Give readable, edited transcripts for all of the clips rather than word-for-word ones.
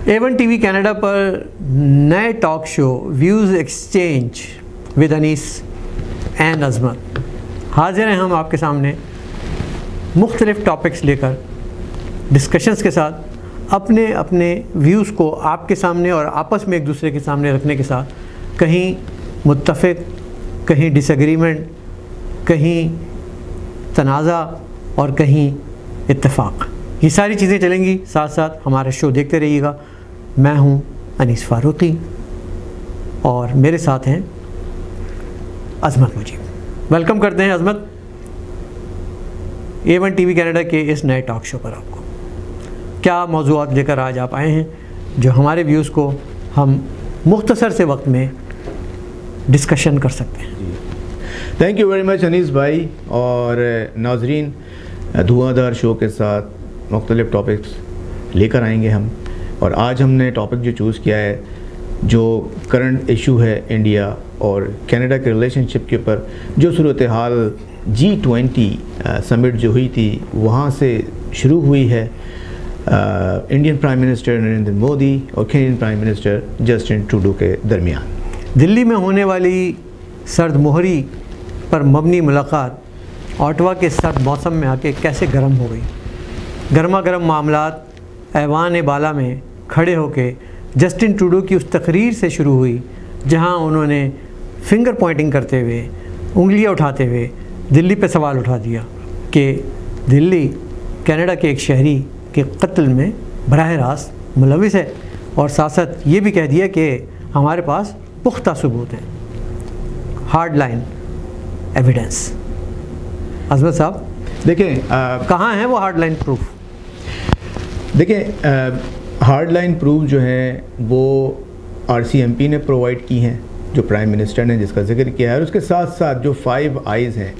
A1 TV Canada پر نئے talk show views exchange with Anees and Azmat حاضر ہیں ہم آپ کے سامنے مختلف ٹاپکس لے کر ڈسکشنز کے ساتھ اپنے ویوز کو آپ کے سامنے اور آپس میں ایک دوسرے کے سامنے رکھنے کے ساتھ کہیں متفق، کہیں ڈس ایگریمنٹ، کہیں تنازع اور کہیں اتفاق، یہ ساری چیزیں چلیں گی ساتھ ساتھ ہمارا شو دیکھتے رہیے گا۔ میں ہوں انیس فاروقی اور میرے ساتھ ہیں عظمت مجیب۔ ویلکم کرتے ہیں عظمت A1 TV کینیڈا کے اس نئے ٹاک شو پر۔ آپ کو کیا موضوعات لے کر آج آپ آئے ہیں جو ہمارے ویوز کو ہم مختصر سے وقت میں ڈسکشن کر سکتے ہیں؟ تھینک یو ویری مچ انیس بھائی اور ناظرین، دھواں دھار شو کے ساتھ مختلف ٹاپکس لے کر آئیں گے ہم، اور آج ہم نے ٹاپک جو چوز کیا ہے جو کرنٹ ایشو ہے انڈیا اور کینیڈا کے ریلیشن شپ کے اوپر، جو صورتحال G20 سمٹ جو ہوئی تھی وہاں سے شروع ہوئی ہے Indian prime minister Narendra Modi اور Canadian prime minister Justin Trudeau کے درمیان۔ دلی میں ہونے والی سرد مہری پر مبنی ملاقات آٹوا کے سرد موسم میں آ کے کیسے گرم ہو گئی۔ گرما گرم معاملات ایوان بالا میں کھڑے ہو کے جسٹن ٹروڈو کی اس تقریر سے شروع ہوئی جہاں انہوں نے فنگر پوائنٹنگ کرتے ہوئے، انگلیاں اٹھاتے ہوئے دلی پہ سوال اٹھا دیا کہ دلی کینیڈا کے ایک شہری کے قتل میں براہ راست ملوث ہے، اور ساتھ ساتھ یہ بھی کہہ دیا کہ ہمارے پاس پختہ ثبوت ہیں، ہارڈ لائن ایویڈنس۔ عظمت صاحب دیکھیں کہاں ہیں وہ ہارڈ لائن پروف؟ دیکھیں ہارڈ لائن پروف جو ہیں وہ RCMP نے پرووائڈ کی ہیں، جو پرائم منسٹر نے جس کا ذکر کیا ہے، اور اس کے ساتھ ساتھ جو 5 آئیز ہیں،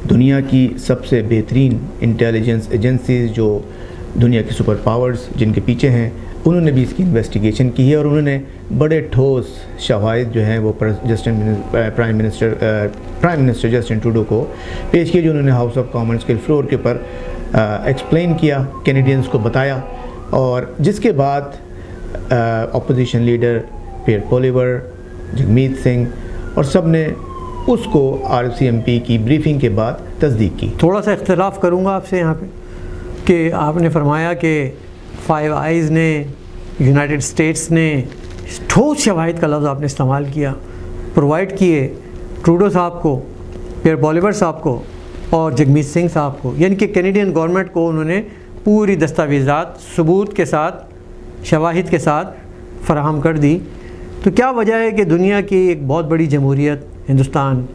دنیا کی سب سے بہترین انٹیلیجنس ایجنسیز جو دنیا کی سپر پاورز جن کے پیچھے ہیں، انہوں نے بھی اس کی انویسٹیگیشن کی ہے، اور انہوں نے بڑے ٹھوس شواہد جو ہیں وہ پرائم منسٹر جسٹن ٹروڈو کو پیش کیے، جو انہوں نے ہاؤس آف کامنز کے فلور کے اوپر ایکسپلین کیا، کینیڈینز کو بتایا، اور جس کے بعد اپوزیشن لیڈر پیئر پولیور، جگمیت سنگھ اور سب نے اس کو RCMP کی بریفنگ کے بعد تصدیق کی۔ تھوڑا سا اختلاف کروں گا آپ سے یہاں پہ کہ آپ نے فرمایا کہ 5 آئیز نے، یونائٹڈ اسٹیٹس نے ٹھوس شواہد کا لفظ آپ نے استعمال کیا، پرووائڈ کیے ٹروڈو صاحب کو، پیئر پولیور صاحب کو اور جگمیت سنگھ صاحب کو، یعنی کہ کینیڈین گورنمنٹ کو انہوں نے پوری دستاویزات ثبوت کے ساتھ، شواہد کے ساتھ فراہم کر دی۔ تو کیا وجہ ہے کہ دنیا کی ایک بہت بڑی جمہوریت ہندوستان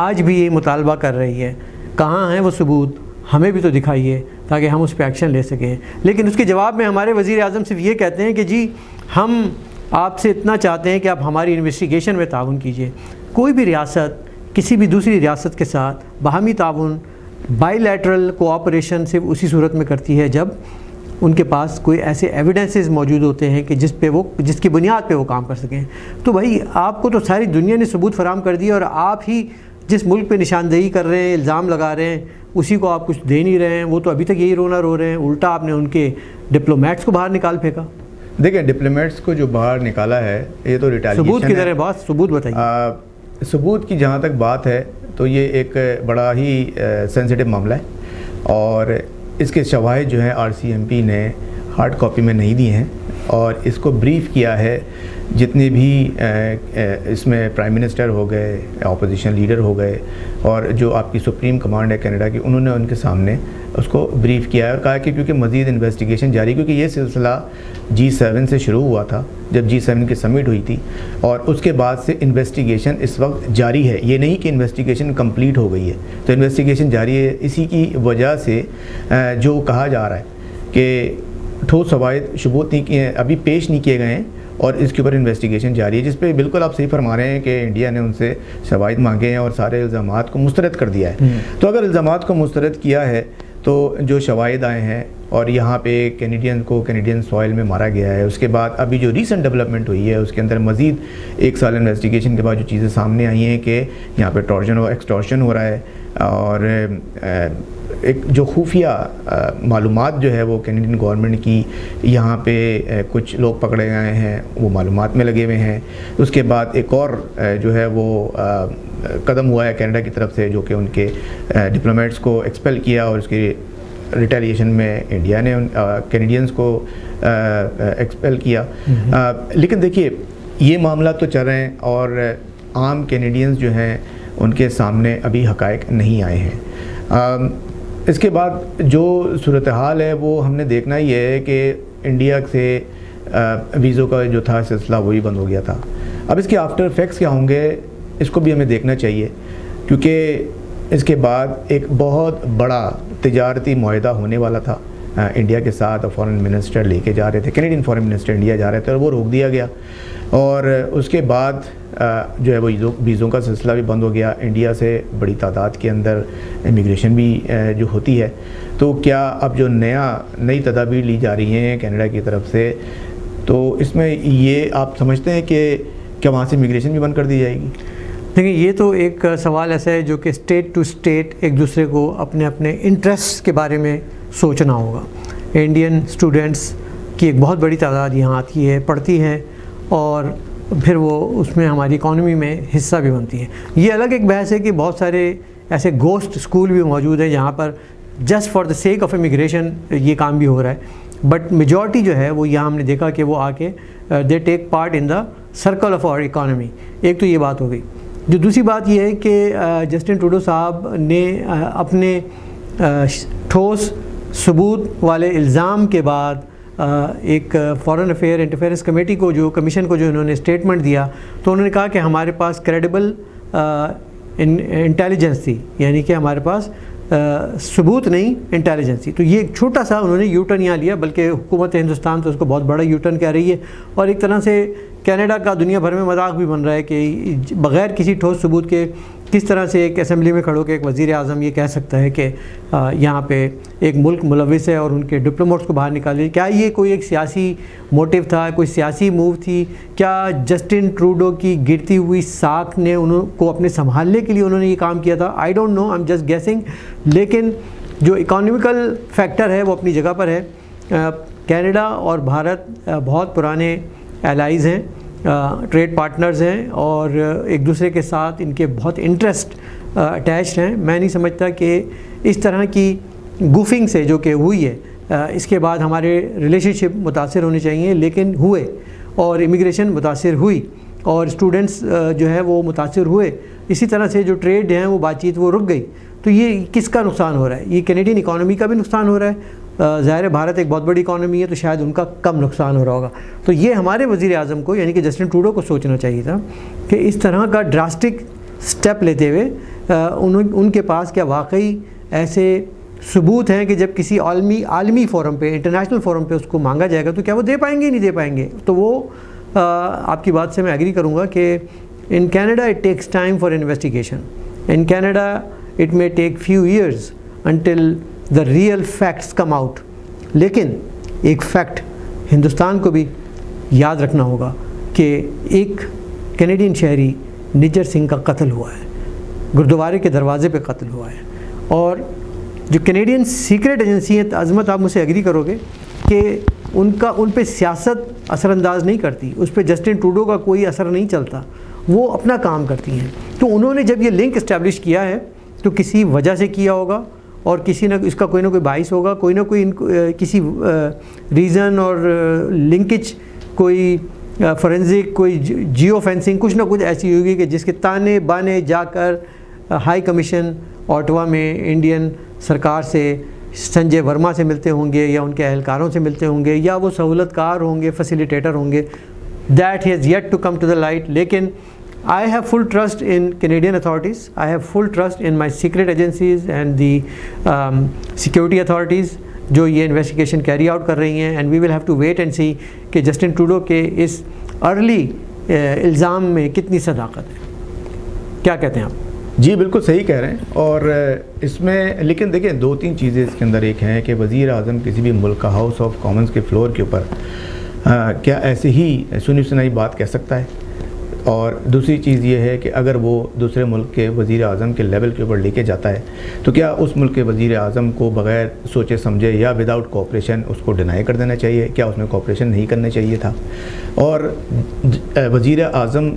آج بھی یہ مطالبہ کر رہی ہے، کہاں ہیں وہ ثبوت، ہمیں بھی تو دکھائیے تاکہ ہم اس پہ ایکشن لے سکیں؟ لیکن اس کے جواب میں ہمارے وزیر اعظم صرف یہ کہتے ہیں کہ جی ہم آپ سے اتنا چاہتے ہیں کہ آپ ہماری انویسٹیگیشن میں تعاون کیجیے۔ کوئی بھی ریاست کسی بھی دوسری ریاست کے ساتھ باہمی تعاون، بائی لیٹرل کوآپریشن صرف اسی صورت میں کرتی ہے جب ان کے پاس کوئی ایسے ایویڈنسز موجود ہوتے ہیں کہ جس کی بنیاد پہ وہ کام کر سکیں۔ تو بھائی آپ کو تو ساری دنیا نے ثبوت فراہم کر دی، اور آپ ہی جس ملک پہ نشاندہی کر رہے ہیں، الزام لگا رہے ہیں، اسی کو آپ کچھ دے نہیں رہے ہیں۔ وہ تو ابھی تک یہی رونا رو رہے ہیں، الٹا آپ نے ان کے ڈپلومیٹس کو باہر نکال پھینکا۔ دیکھیں ڈپلومیٹس کو جو باہر نکالا ہے یہ تو ریٹیلیشن ثبوت کی ذرا بات، ثبوت بتائیے۔ ثبوت کی جہاں تک بات ہے تو یہ ایک بڑا ہی سینسیٹیو معاملہ ہے، اور اس کے شواہد جو ہیں RCMP نے ہارڈ کاپی میں نہیں دیے ہیں، اور اس کو بریف کیا ہے جتنے بھی اس میں پرائم منسٹر ہو گئے، اپوزیشن لیڈر ہو گئے، اور جو آپ کی سپریم کمانڈ ہے کینیڈا کی، انہوں نے ان کے سامنے اس کو بریف کیا ہے، اور کہا کہ کیونکہ مزید انویسٹیگیشن جاری، کیونکہ یہ سلسلہ G7 سے شروع ہوا تھا جب G7 کی سمٹ ہوئی تھی، اور اس کے بعد سے انویسٹیگیشن اس وقت جاری ہے، یہ نہیں کہ انویسٹیگیشن کمپلیٹ ہو گئی ہے، تو انویسٹیگیشن جاری ہے۔ اسی کی وجہ سے جو کہا جا رہا ہے کہ ٹھوس شواہد ثبوت نہیں کیے ہیں، ابھی پیش نہیں کیے گئے ہیں، اور اس کے اوپر انویسٹیگیشن جاری ہے، جس پہ بالکل آپ صحیح فرما رہے ہیں کہ انڈیا نے ان سے شواہد مانگے ہیں اور سارے الزامات کو مسترد کر دیا ہے۔ تو اگر الزامات کو مسترد کیا ہے تو جو شواہد آئے ہیں، اور یہاں پہ کینیڈین کو کینیڈین سوائل میں مارا گیا ہے، اس کے بعد ابھی جو ریسنٹ ڈیولپمنٹ ہوئی ہے اس کے اندر مزید 1 سال انویسٹیگیشن کے بعد جو چیزیں سامنے آئی ہیں کہ یہاں پہ ٹارجن اور ایکسٹورشن ہو رہا ہے، اور ایک جو خفیہ معلومات جو ہے وہ کینیڈین گورنمنٹ کی یہاں پہ کچھ لوگ پکڑے گئے ہیں، وہ معلومات میں لگے ہوئے ہیں. اس کے بعد ایک اور جو ہے وہ قدم ہوا ہے کینیڈا کی طرف سے، جو کہ ان کے ڈپلومیٹس کو ایکسپیل کیا، اور اس کی ریٹیلیشن میں انڈیا نے کینیڈینز کو ایکسپیل کیا. لیکن دیکھیے یہ معاملات تو چل رہے ہیں، اور عام کینیڈینز جو ہیں ان کے سامنے ابھی حقائق نہیں آئے ہیں. اس کے بعد جو صورتحال ہے وہ ہم نے دیکھنا یہ ہے کہ انڈیا سے ویزوں کا جو تھا سلسلہ وہی بند ہو گیا تھا. اب اس کے آفٹر افیکٹس کیا ہوں گے اس کو بھی ہمیں دیکھنا چاہیے، کیونکہ اس کے بعد ایک بہت بڑا تجارتی معاہدہ ہونے والا تھا انڈیا کے ساتھ. فارن منسٹر لے کے جا رہے تھے، کینیڈین فارن منسٹر انڈیا جا رہے تھے، اور وہ روک دیا گیا. اور اس کے بعد جو ہے وہ ویزوں کا سلسلہ بھی بند ہو گیا. انڈیا سے بڑی تعداد کے اندر امیگریشن بھی جو ہوتی ہے. تو کیا اب جو نئی تدابیر لی جا رہی ہیں کینیڈا کی طرف سے، تو اس میں یہ آپ سمجھتے ہیں کہ کیا وہاں سے امیگریشن بھی بند کر دی جائے گی؟ دیکھیں یہ تو ایک سوال ایسا ہے جو کہ اسٹیٹ ٹو اسٹیٹ ایک دوسرے کو اپنے اپنے انٹرسٹ کے بارے میں سوچنا ہوگا. انڈین اسٹوڈنٹس کی ایک بہت بڑی تعداد یہاں آتی ہے، پڑھتی ہے، اور پھر وہ اس میں ہماری اکانومی میں حصہ بھی بنتی ہے. یہ الگ ایک بحث ہے کہ بہت سارے ایسے گوسٹ اسکول بھی موجود ہیں جہاں پر just for the sake of immigration یہ کام بھی ہو رہا ہے. بٹ میجورٹی جو ہے وہ یہاں ہم نے دیکھا کہ وہ آ کے they take part in the circle of our economy. ایک تو یہ بات ہو گئی. جو دوسری بات یہ ہے کہ جسٹن ٹروڈو صاحب نے اپنے ٹھوس ثبوت والے الزام کے بعد ایک فارن افیئر انٹرفیئرنس کمیٹی کو جو کمیشن کو جو انہوں نے اسٹیٹمنٹ دیا، تو انہوں نے کہا کہ ہمارے پاس کریڈیبل انٹیلیجنس تھی، یعنی کہ ہمارے پاس ثبوت نہیں انٹیلیجنس تھی. تو یہ ایک چھوٹا سا انہوں نے یو ٹرن یہاں لیا، بلکہ حکومت ہندوستان تو اس کو بہت بڑا یو ٹرن کہہ رہی ہے، اور ایک طرح سے کینیڈا کا دنیا بھر میں مذاق بھی بن رہا ہے کہ بغیر کسی ٹھوس ثبوت کے کس طرح سے ایک اسمبلی میں کھڑو کے ایک وزیر اعظم یہ کہہ سکتا ہے کہ یہاں پہ ایک ملک ملوث ہے اور ان کے ڈپلومیٹس کو باہر نکالے. کیا یہ کوئی ایک سیاسی موٹیو تھا، کوئی سیاسی موو تھی؟ کیا جسٹن ٹروڈو کی گرتی ہوئی ساکھ نے انہوں کو اپنے سنبھالنے کے لیے انہوں نے یہ کام کیا تھا؟ I don't know, I am just guessing. لیکن جو اکانومیکل فیکٹر ہے وہ اپنی جگہ پر ہے. کینیڈا اور بھارت بہت پرانے الائز ہیں، ٹریڈ پارٹنرز ہیں، اور ایک دوسرے کے ساتھ ان کے بہت انٹرسٹ اٹیچڈ ہیں. میں نہیں سمجھتا کہ اس طرح کی گوفنگ سے جو کہ ہوئی ہے اس کے بعد ہمارے ریلیشن شپ متاثر ہونے چاہیے، لیکن ہوئے، اور امیگریشن متاثر ہوئی، اور اسٹوڈنٹس جو ہے وہ متاثر ہوئے. اسی طرح سے جو ٹریڈ ہیں وہ بات چیت وہ رک گئی. تو یہ کس کا نقصان ہو رہا ہے؟ یہ کینیڈین اکانومی کا بھی نقصان ہو رہا ہے. ظاہر بھارت ایک بہت بڑی اکانومی ہے تو شاید ان کا کم نقصان ہو رہا ہوگا. تو یہ ہمارے وزیر اعظم کو یعنی کہ جسٹن ٹروڈو کو سوچنا چاہیے تھا کہ اس طرح کا ڈراسٹک سٹیپ لیتے ہوئے ان کے پاس کیا واقعی ایسے ثبوت ہیں کہ جب کسی عالمی فورم پہ، انٹرنیشنل فورم پہ اس کو مانگا جائے گا تو کیا وہ دے پائیں گے؟ نہیں دے پائیں گے. تو وہ آپ کی بات سے میں ایگری کروں گا کہ in Canada it takes time for investigation. In Canada it may take few years until the real facts come out. لیکن ایک فیکٹ ہندوستان کو بھی یاد رکھنا ہوگا کہ ایک کینیڈین شہری نجر سنگھ کا قتل ہوا ہے، گردوارے کے دروازے پہ قتل ہوا ہے. اور جو کینیڈین سیکرٹ ایجنسی ہیں، عظمت آپ مجھ سے ایگری کرو گے کہ ان پہ سیاست اثر انداز نہیں کرتی، اس پہ جسٹن ٹروڈو کا کوئی اثر نہیں چلتا، وہ اپنا کام کرتی ہیں. تو انہوں نے جب یہ لنک اسٹیبلش کیا ہے تو کسی وجہ سے کیا ہوگا، اور کسی نہ اس کا کوئی نہ کوئی باعث ہوگا، کوئی نہ کوئی کسی ریزن اور لنکج، کوئی فورینزک، کوئی جیو فینسنگ، کچھ نہ کچھ ایسی ہوگی کہ جس کے تانے بانے جا کر ہائی کمیشن آٹوا میں انڈین سرکار سے سنجے ورما سے ملتے ہوں گے، یا ان کے اہلکاروں سے ملتے ہوں گے، یا وہ سہولت کار ہوں گے، فیسیلیٹیٹر ہوں گے. That has yet to come to the light. لیکن I have full trust in Canadian authorities. I have full trust in my secret agencies and the security authorities جو یہ انویسٹیگیشن کیری آؤٹ کر رہی ہیں. and we will have to wait and see کہ Justin Trudeau کے اس early الزام میں کتنی صداقت ہے. کیا کہتے ہیں آپ؟ جی بالکل صحیح کہہ رہے ہیں. اور اس میں لیکن دیکھیں دو تین چیزیں اس کے اندر. ایک ہیں کہ وزیر اعظم کسی بھی ملک کا ہاؤس آف کامنز کے فلور کے اوپر کیا ایسے ہی سنی سنائی بات کہہ سکتا ہے؟ اور دوسری چیز یہ ہے کہ اگر وہ دوسرے ملک کے وزیر اعظم کے لیول کے اوپر لے کے جاتا ہے تو کیا اس ملک کے وزیر اعظم کو بغیر سوچے سمجھے یا وداؤٹ کوآپریشن اس کو ڈینائی کر دینا چاہیے؟ کیا اس میں کوآپریشن نہیں کرنا چاہیے تھا؟ اور وزیر اعظم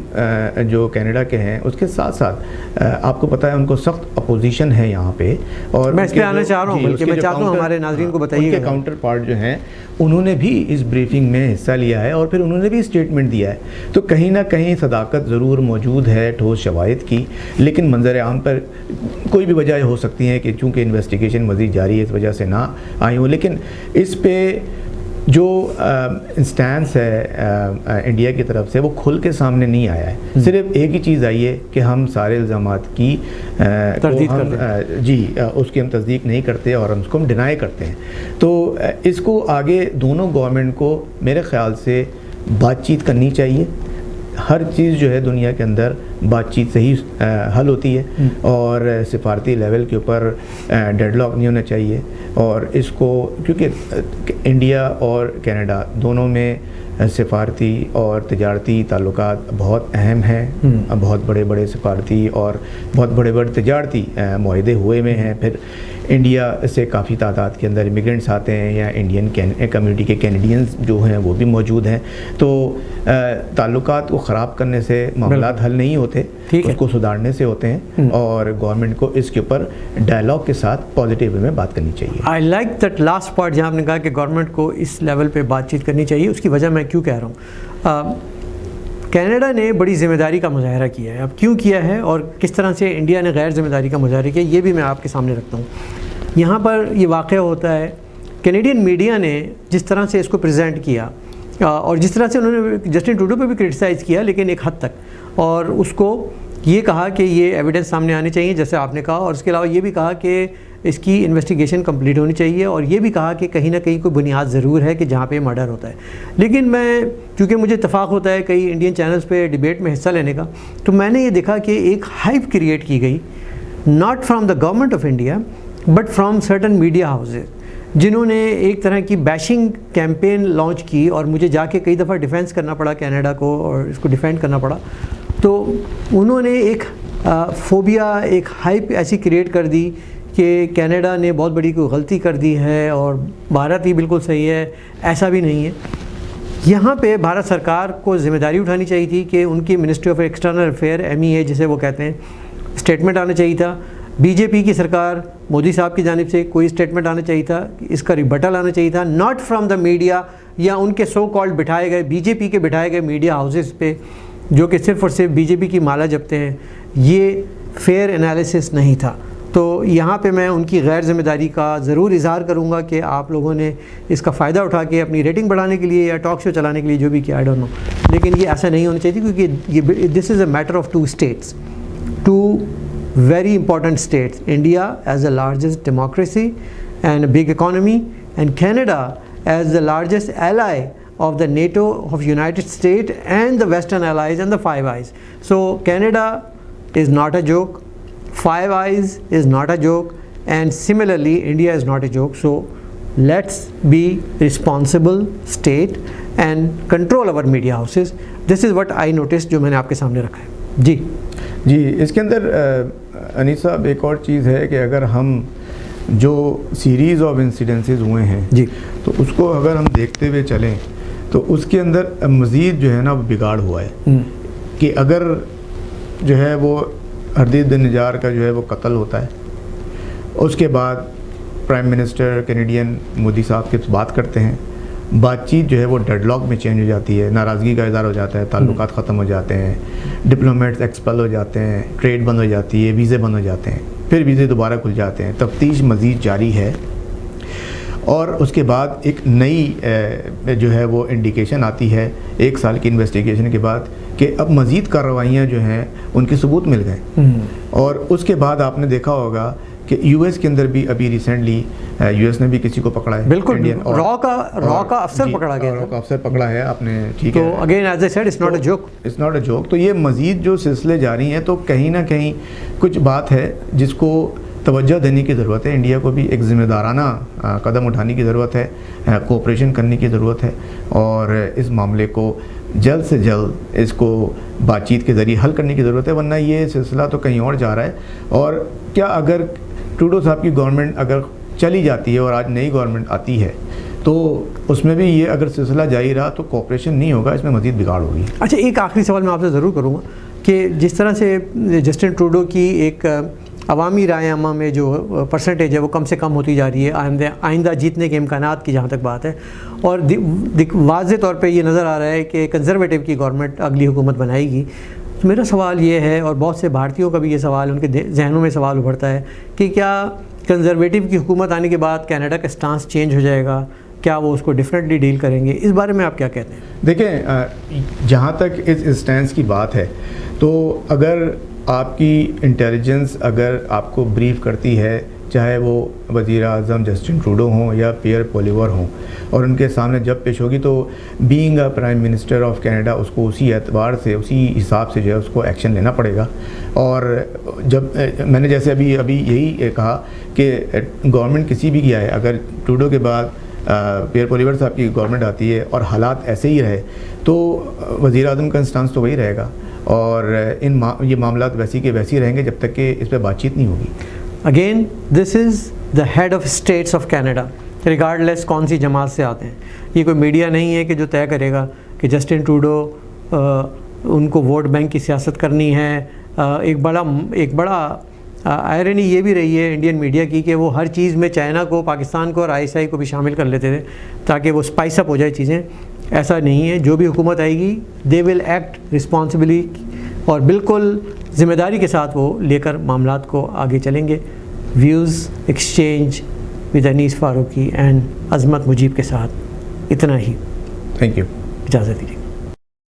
جو کینیڈا کے ہیں اس کے ساتھ ساتھ آپ کو پتہ ہے ان کو سخت اپوزیشن ہے یہاں پہ، اور میں اس پہ آنا چاہ رہا ہوں، بلکہ میں چاہتا ہوں ہمارے ناظرین کو بتائیے ان کے کاؤنٹر پارٹ جو ہیں انہوں نے بھی اس بریفنگ میں حصہ لیا ہے اور پھر انہوں نے بھی اسٹیٹمنٹ دیا ہے، تو کہیں نہ کہیں صداقت ضرور موجود ہے ٹھوس شواہد کی، لیکن منظر عام پر کوئی بھی وجہ ہو سکتی ہے کہ چونکہ انویسٹیگیشن مزید جاری ہے اس وجہ سے نہ آئی ہوں، لیکن اس پہ جو انسٹینس ہے انڈیا کی طرف سے وہ کھل کے سامنے نہیں آیا ہے، صرف ایک ہی چیز آئی ہے کہ ہم سارے الزامات کی تردید کرتے ہیں، جی اس کی ہم تصدیق نہیں کرتے اور ہم اس کو ہم ڈینائی کرتے ہیں۔ تو اس کو آگے دونوں گورنمنٹ کو میرے خیال سے بات چیت کرنی چاہیے، ہر چیز جو ہے دنیا کے اندر بات چیت سے ہی حل ہوتی ہے، اور سفارتی لیول کے اوپر ڈیڈ لاک نہیں ہونا چاہیے، اور اس کو کیونکہ انڈیا اور کینیڈا دونوں میں سفارتی اور تجارتی تعلقات بہت اہم ہیں، بہت بڑے بڑے سفارتی اور بہت بڑے بڑے تجارتی معاہدے ہوئے میں ہیں، پھر انڈیا سے کافی تعداد کے اندر امیگرینٹس آتے ہیں یا انڈین کمیونٹی کے کینیڈینز جو ہیں وہ بھی موجود ہیں، تو تعلقات کو خراب کرنے سے معاملات حل نہیں ہوتے، اس کو سدھارنے سے ہوتے ہیں، اور گورنمنٹ کو اس کے اوپر ڈائلاگ کے ساتھ پازیٹیو وے میں بات کرنی چاہیے۔ I like that last part جہاں آپ نے کہا کہ گورنمنٹ کو اس لیول پہ بات چیت کرنی چاہیے، اس کی وجہ میں کیوں کہہ رہا ہوں۔ کینیڈا نے بڑی ذمہ داری کا مظاہرہ کیا ہے، اب کیوں کیا ہے اور کس طرح سے انڈیا نے غیر ذمہ داری کا مظاہرہ کیا یہ بھی میں آپ کے سامنے رکھتا ہوں۔ یہاں پر یہ واقعہ ہوتا ہے، کینیڈین میڈیا نے جس طرح سے اس کو پریزنٹ کیا اور جس طرح سے انہوں نے جسٹن ٹروڈو پہ بھی کرٹیسائز کیا، لیکن ایک حد تک، اور اس کو یہ کہا کہ یہ ایویڈنس سامنے آنے چاہیے جیسے آپ نے کہا، اور اس کے علاوہ یہ بھی کہا کہ اس کی انویسٹیگیشن کمپلیٹ ہونی چاہیے، اور یہ بھی کہا کہ کہیں نہ کہیں کوئی بنیاد ضرور ہے کہ جہاں پہ مرڈر ہوتا ہے۔ لیکن میں چونکہ مجھے اتفاق ہوتا ہے کئی انڈین چینلز پہ ڈیبیٹ میں حصہ لینے کا، تو میں نے یہ دیکھا کہ ایک ہائپ کریٹ کی گئی، not from the government of India but from certain media houses, جنہوں نے ایک طرح کی بیشنگ کیمپین لانچ کی، اور مجھے جا کے کئی دفعہ ڈیفینس کرنا پڑا کینیڈا کو اور اس کو ڈیفینڈ کرنا پڑا۔ تو انہوں نے ایک فوبیا، ایک ہائپ ایسی کریٹ کر دی کہ کینیڈا نے بہت بڑی کوئی غلطی کر دی ہے اور بھارت ہی بالکل صحیح ہے، ایسا بھی نہیں ہے۔ یہاں پہ بھارت سرکار کو ذمہ داری اٹھانی چاہیے تھی کہ ان کی ministry of external affair MEA جسے وہ کہتے ہیں، اسٹیٹمنٹ آنا چاہیے تھا۔ بی جے پی کی سرکار مودی صاحب کی جانب سے کوئی اسٹیٹمنٹ آنا چاہیے تھا، اس کا ریبٹل آنا چاہیے تھا، ناٹ فرام دا میڈیا یا ان کے سو کالڈ بٹھائے گئے بی جے پی کے بٹھائے گئے میڈیا ہاؤسز پہ جو کہ صرف اور صرف بی جے پی کی مالا جپتے ہیں۔ یہ فیئر انالیسس نہیں تھا۔ تو یہاں پہ میں ان کی غیر ذمہ داری کا ضرور اظہار کروں گا کہ آپ لوگوں نے اس کا فائدہ اٹھا کے اپنی ریٹنگ بڑھانے کے لیے یا ٹاک شو چلانے کے لیے جو بھی کیا، آئی ڈونٹ نو، لیکن یہ ایسا نہیں ہونا چاہیے کیونکہ یہ this is a matter of two states, two very important states, India as the largest democracy and a big economy, and Canada as the largest ally of the NATO of United States and the Western allies and the Five Eyes. So Canada is not a joke, Five Eyes is not a joke, and similarly India is not a joke. So let's be responsible state and control our media houses. This is what I noticed جو میں نے آپ کے سامنے رکھا ہے۔ جی اس کے اندر انیس صاحب ایک اور چیز ہے کہ اگر ہم جو سیریز آف انسیڈنسز ہوئے ہیں جی تو اس کو اگر ہم دیکھتے ہوئے چلیں تو اس کے اندر مزید جو ہے نا بگاڑ ہوا ہے کہ اگر جو ہے وہ ہردیپ بن نجار کا جو ہے وہ قتل ہوتا ہے، اس کے بعد پرائم منسٹر کینیڈین مودی صاحب کے بات کرتے ہیں، بات چیت جو ہے وہ ڈیڈ لاک میں چینج ہو جاتی ہے، ناراضگی کا اظہار ہو جاتا ہے، تعلقات ختم ہو جاتے ہیں، ڈپلومیٹس ایکسپل ہو جاتے ہیں، ٹریڈ بند ہو جاتی ہے، ویزے بند ہو جاتے ہیں، پھر ویزے دوبارہ کھل جاتے ہیں، تفتیش مزید جاری ہے، اور اس کے بعد ایک نئی جو ہے وہ انڈیکیشن آتی ہے 1 سال کی انویسٹیگیشن کے بعد کہ اب مزید کارروائیاں جو ہیں ان کے ثبوت مل گئے، اور اس کے بعد آپ نے دیکھا ہوگا کہ یو ایس کے اندر بھی ابھی ریسنٹلی یو ایس نے بھی کسی کو پکڑا ہے، بالکل را کا افسر پکڑا گیا، را کا افسر پکڑا ہے آپ نے، ٹھیک ہے، تو again as I said it's not a joke, it's not a joke. تو یہ مزید جو سلسلے جاری ہیں تو کہیں نہ کہیں کچھ بات ہے جس کو توجہ دینے کی ضرورت ہے، انڈیا کو بھی ایک ذمہ دارانہ قدم اٹھانے کی ضرورت ہے، کوآپریشن کرنے کی ضرورت ہے، اور اس معاملے کو جلد سے جلد اس کو بات چیت کے ذریعے حل کرنے کی ضرورت ہے، ورنہ یہ سلسلہ تو کہیں اور جا رہا ہے. اور کیا اگر ٹروڈو صاحب کی گورنمنٹ اگر چلی جاتی ہے اور آج نئی گورنمنٹ آتی ہے تو اس میں بھی یہ اگر سلسلہ جاری رہا تو کوپریشن نہیں ہوگا، اس میں مزید بگاڑ ہوگی. اچھا، ایک آخری سوال میں آپ سے ضرور کروں گا کہ جس طرح سے جسٹن ٹروڈو کی ایک عوامی رائے عامہ میں جو پرسنٹیج ہے وہ کم سے کم ہوتی جا رہی ہے آئندہ جیتنے کے امکانات کی جہاں تک بات ہے، اور واضح طور پہ یہ نظر آ رہا ہے کہ کنزرویٹو کی گورنمنٹ اگلی حکومت بنائے گی. تو میرا سوال یہ ہے، اور بہت سے بھارتیوں کا بھی یہ سوال، ان کے ذہنوں میں سوال ابھرتا ہے کہ کیا کنزرویٹو کی حکومت آنے کے بعد کینیڈا کا سٹانس چینج ہو جائے گا؟ کیا وہ اس کو ڈیفرنٹلی ڈیل کریں گے؟ اس بارے میں آپ کیا کہتے ہیں؟ دیکھیں، جہاں تک اس اسٹینس کی بات ہے تو اگر آپ کی انٹیلیجنس اگر آپ کو بریف کرتی ہے، چاہے وہ وزیر اعظم جسٹن ٹروڈو ہوں یا پیئر پولیور ہوں، اور ان کے سامنے جب پیش ہوگی تو being a prime minister of Canada اس کو اسی اعتبار سے اسی حساب سے جو ہے اس کو ایکشن لینا پڑے گا. اور جب میں نے جیسے ابھی یہی کہا کہ گورنمنٹ کسی بھی کی آئے، اگر ٹروڈو کے بعد پیئر پولیور صاحب کی گورنمنٹ آتی ہے اور حالات ایسے ہی رہے تو وزیر اعظم کا اسٹانس تو وہی رہے گا، اور یہ معاملات ویسی کے ویسی رہیں گے جب تک کہ اس پہ بات چیت نہیں ہوگی. Again this is the head of states of Canada, regardless کون سی جماعت سے آتے ہیں. یہ کوئی میڈیا نہیں ہے کہ جو طے کرے گا کہ جسٹن ٹروڈو ان کو ووٹ بینک کی سیاست کرنی ہے. ایک بڑا آئرنی یہ بھی رہی ہے انڈین میڈیا کی کہ وہ ہر چیز میں چائنا کو، پاکستان کو اور ISI کو بھی شامل کر لیتے تھے تاکہ وہ اسپائس اپ ہو جائے چیزیں. ایسا نہیں ہے. جو بھی حکومت آئے گی دے ول ایکٹ رسپانسبلی، اور بالکل ذمہ داری کے ساتھ وہ لے کر معاملات کو آگے چلیں گے. Views exchange with Anees Farooqui and Azmat Mujeeb کے ساتھ اتنا ہی. Thank you. اجازت دیجیے.